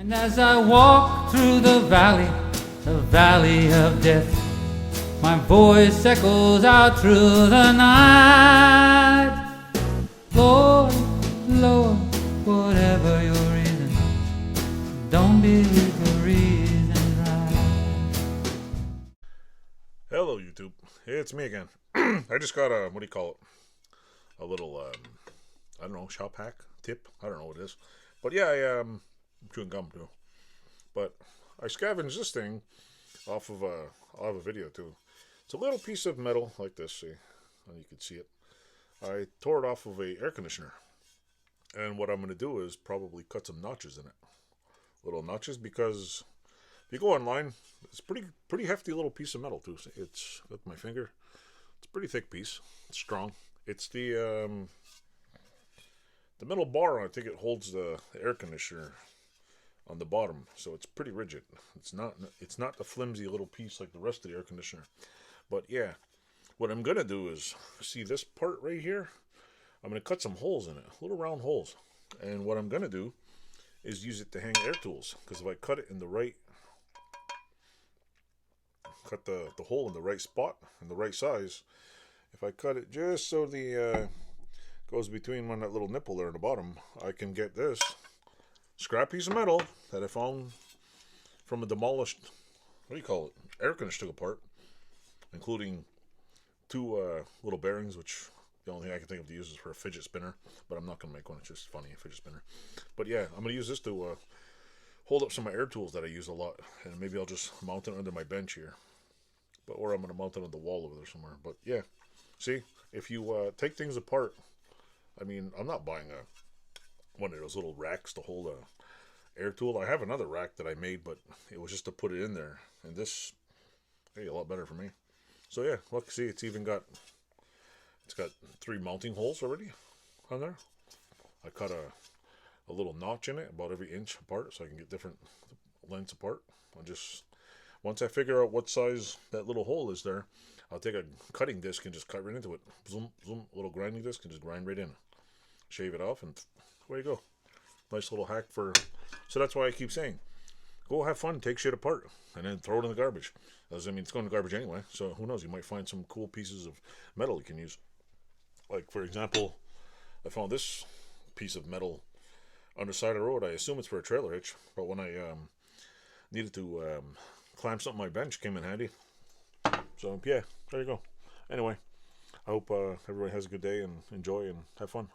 And as I walk through the valley of death, my voice echoes out through the night. Lord, Lord, whatever your reason, don't be the reason right. Hello, YouTube. It's me again. I just got a, what do you call it? A little, I don't know, shop hack, tip. I don't know what it is. But yeah, I'm chewing gum too. But I scavenged this thing off of I'll have a video too. It's a little piece of metal like this, see? And you can see it. I tore it off of a air conditioner. And what I'm going to do is probably cut some notches in it. Little notches, because if you go online, it's pretty hefty little piece of metal too. See, it's with my finger. It's a pretty thick piece. It's strong. It's the metal bar. I think it holds the air conditioner on the bottom, so it's pretty rigid. It's not the flimsy little piece like the rest of the air conditioner. But yeah, what I'm gonna do is, see this part right here? I'm gonna cut some holes in it, little round holes. And what I'm gonna do is use it to hang air tools, because if I cut it in the right, cut the hole in the right spot, in the right size, if I cut it just so the goes between that little nipple there at the bottom, I can get this scrap piece of metal that I found from a demolished, what do you call it, air conditioner took apart, including two little bearings, which the only thing I can think of to use is for a fidget spinner, but I'm not going to make one. It's just funny, a fidget spinner. But yeah, I'm going to use this to hold up some of my air tools that I use a lot, and maybe I'll just mount it under my bench here, or I'm going to mount it on the wall over there somewhere. But yeah, see, if you take things apart, I mean, I'm not buying one of those little racks to hold a air tool. I have another rack that I made, but it was just to put it in there, and this, hey, a lot better for me. So yeah, look, see, it's got 3 mounting holes already on there. I cut a little notch in it, about every inch apart, so I can get different lengths apart. Once I figure out what size that little hole is there, I'll take a cutting disc and just cut right into it. Zoom, zoom, little grinding disc, and just grind right in. Shave it off, and away you go. Nice little hack for. So that's why I keep saying, go have fun, take shit apart, and then throw it in the garbage. As I mean, it's going to garbage anyway. So who knows? You might find some cool pieces of metal you can use. Like for example, I found this piece of metal on the side of the road. I assume it's for a trailer hitch, but when I needed to climb something on my bench, came in handy. So yeah, there you go. Anyway, I hope everybody has a good day and enjoy and have fun.